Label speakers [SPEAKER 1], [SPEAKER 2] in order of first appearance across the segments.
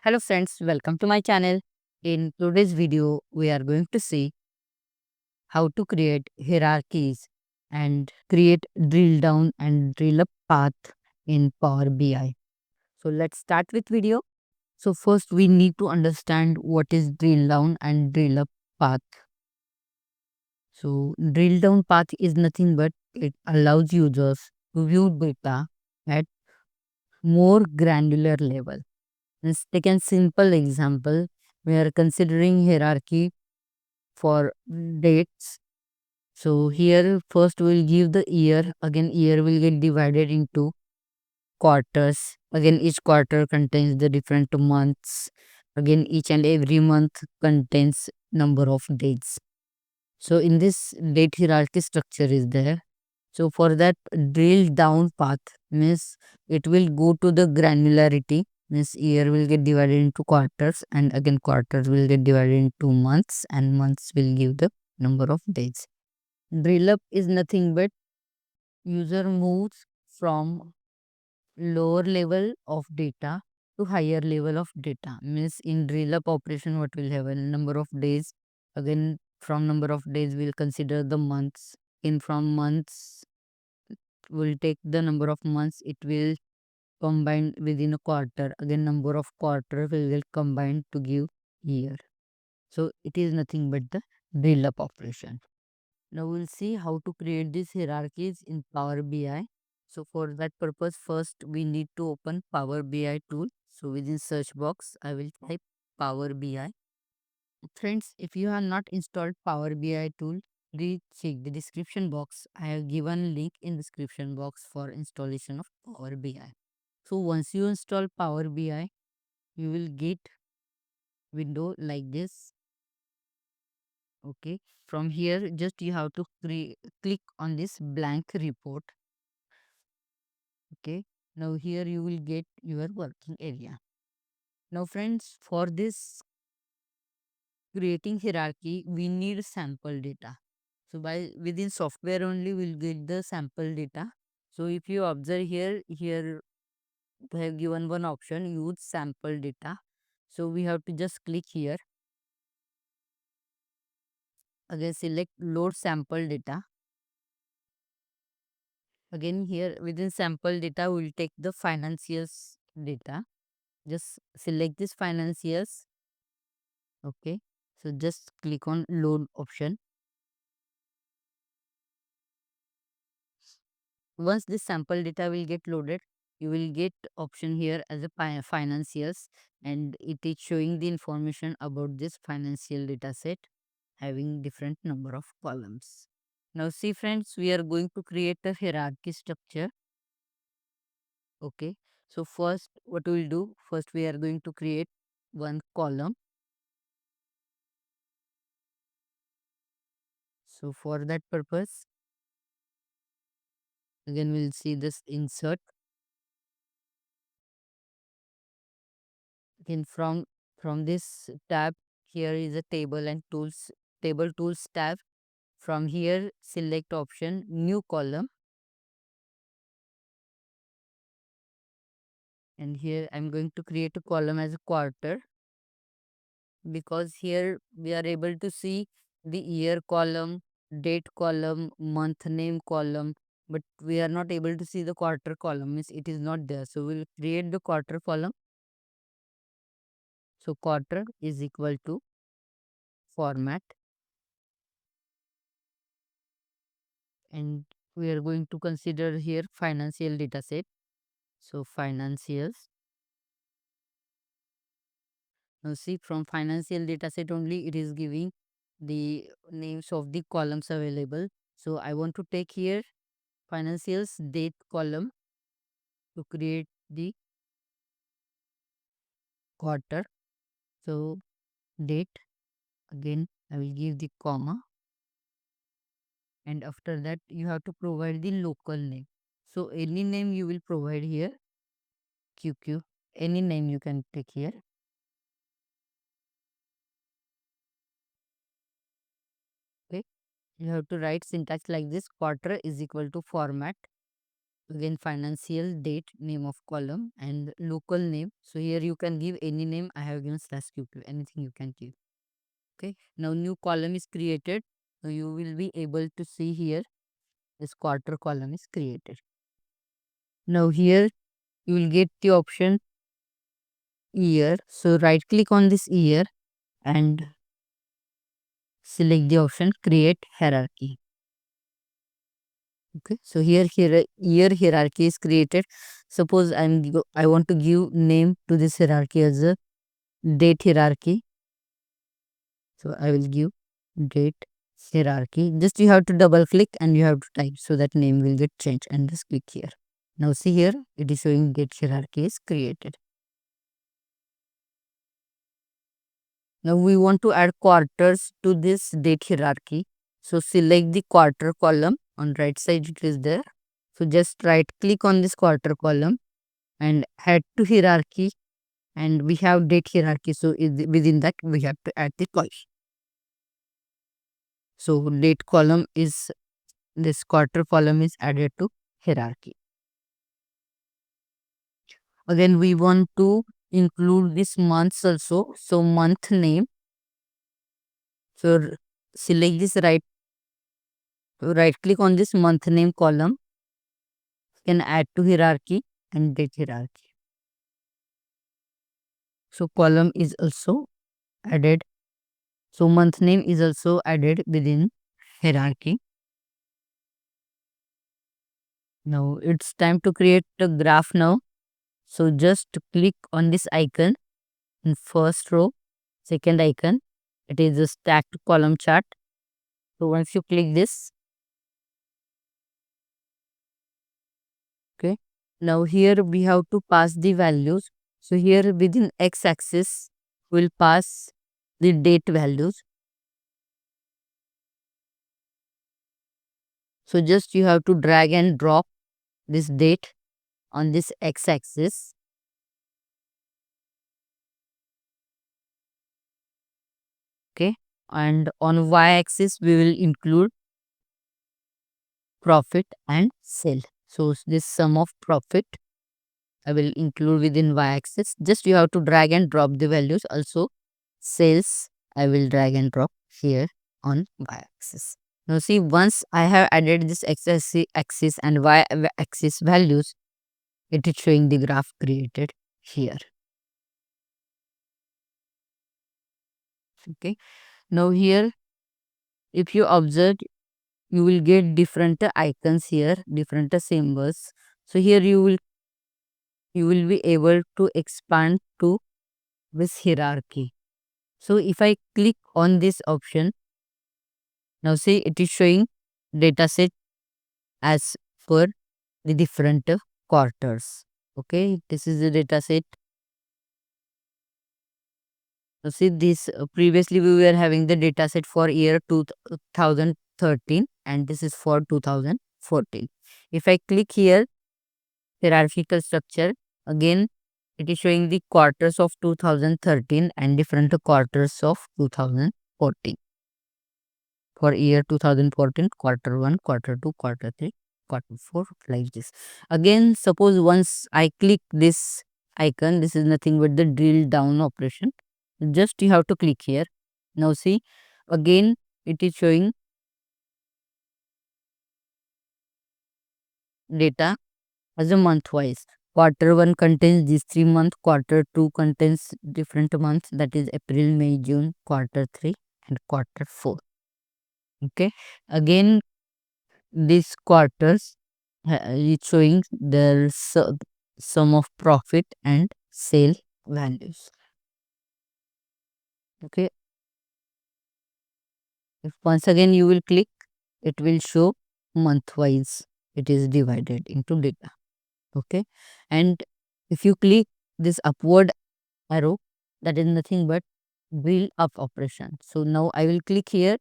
[SPEAKER 1] Hello friends, welcome to my channel. In today's video, we are going to see how to create hierarchies and create drill down and drill up path in Power BI. So let's start with video. So first we need to understand what is drill down and drill up path. So drill down path is nothing but it allows users to view data at more granular level. Let's take a simple example. We are considering hierarchy for dates. So here first we'll give the year. Again, year will get divided into quarters. Again, each quarter contains the different months. Again, each and every month contains number of dates. So in this date hierarchy structure is there. So for that drill down path means it will go to the granularity, means year will get divided into quarters, and again quarters will get divided into months, and months will give the number of days. Drill up is nothing but user moves from lower level of data to higher level of data. Means in drill up operation what will have a number of days. Again from number of days we'll consider the months. In from months we'll take the number of months, it will combine within a quarter. Again number of quarter will get combined to give year. So it is nothing but the drill up operation. Now we'll see how to create these hierarchies in Power BI. So for that purpose, first we need to open Power BI tool. So within search box, I will type Power BI. Friends, if you have not installed Power BI tool, please check the description box. I have given link in description box for installation of Power BI. So once you install Power BI, you will get window like this. Okay, from here just you have to click on this blank report. Okay, now here you will get your working area. Now friends, for this creating hierarchy we need sample data. So by within software only we'll get the sample data. So if you observe here they have given one option, use sample data. So we have to just click here. Again select load sample data. Again here within sample data we'll take the financials data. Just select this financials. Okay, so just click on load option. Once this sample data will get loaded, you will get option here as a financials, and it is showing the information about this financial data set having different number of columns. Now see friends, we are going to create a hierarchy structure. Okay, so first what we will do, first we are going to create one column. So for that purpose, again we'll see this insert. Again from this tab, here is a table and tools, table tools tab. From here select option new column, and here I'm going to create a column as a quarter, because here we are able to see the year column, date column, month name column, but we are not able to see the quarter column, means it is not there. So we'll create the quarter column. So quarter is equal to format, and we are going to consider here financial data set. So financials. Now see, from financial data set only it is giving the names of the columns available. So I want to take here financials date column to create the quarter. So date, again I will give the comma, and after that you have to provide the local name. So any name you will provide here, QQ, any name you can take here. Okay, you have to write syntax like this: quarter is equal to format. Again, financial date, name of column, and local name. So here you can give any name. I have given slash q2, anything you can give. Okay. Now new column is created. So you will be able to see here this quarter column is created. Now here you will get the option year. So right click on this year and select the option create hierarchy. Okay, so here year hierarchy is created. Suppose I want to give name to this hierarchy as a date hierarchy. So I will give date hierarchy. Just you have to double click and you have to type so that name will get changed, and just click here. Now see here it is showing date hierarchy is created. Now we want to add quarters to this date hierarchy. So select the quarter column on right side, it is there. So just right click on this quarter column and add to hierarchy, and we have date hierarchy. So within that we have to add the column. So date column is this quarter column is added to hierarchy. Again we want to include this months also. So month name. So select this right click on this month name column, can add to hierarchy and date hierarchy. So column is also added. So month name is also added within hierarchy. Now it's time to create a graph now. So just click on this icon in first row, second icon. It is a stacked column chart. So once you click this, okay. Now here we have to pass the values. So here within x axis we'll pass the date values. So just you have to drag and drop this date on this x axis. Okay. And on y axis we will include profit and sale. So this sum of profit I will include within y axis. Just you have to drag and drop the values. Also sales I will drag and drop here on y axis. Now see, once I have added this x axis and y axis values, it is showing the graph created here. Okay. Now here if you observe, you will get different icons here, different symbols. So here you will be able to expand to this hierarchy. So if I click on this option, now see it is showing dataset as per the different quarters. Okay, this is the dataset. Now see this previously we were having the dataset for year 2013 and this is for 2014. If I click here hierarchical structure, again it is showing the quarters of 2013 and different quarters of 2014. For year 2014, quarter 1, quarter 2, quarter 3, quarter 4, like this. Again, suppose once I click this icon, this is nothing but the drill down operation. Just you have to click here. Now see, again it is showing data as a month wise. Quarter 1 contains these 3 months, quarter 2 contains different months, that is April, May, June, quarter 3 and quarter 4. Okay. Again these quarters is showing the sum of profit and sale values. Okay. If once again you will click, it will show month wise. It is divided into data. Okay. And if you click this upward arrow, that is nothing but build up operation. So now I will click here.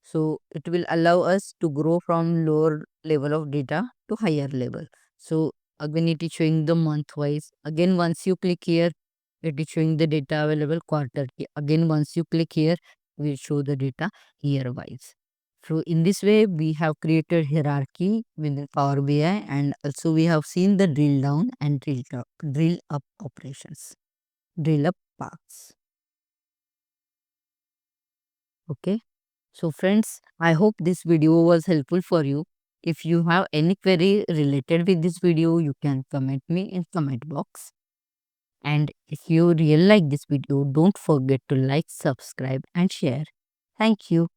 [SPEAKER 1] So it will allow us to grow from lower level of data to higher level. So again it is showing the month wise. Again once you click here, it is showing the data available quarter. Again once you click here, we show the data year wise. So in this way, we have created hierarchy within Power BI, and also we have seen the drill down and drill up operations, drill up paths. Okay. So friends, I hope this video was helpful for you. If you have any query related with this video, you can comment me in comment box. And if you really like this video, don't forget to like, subscribe and share. Thank you.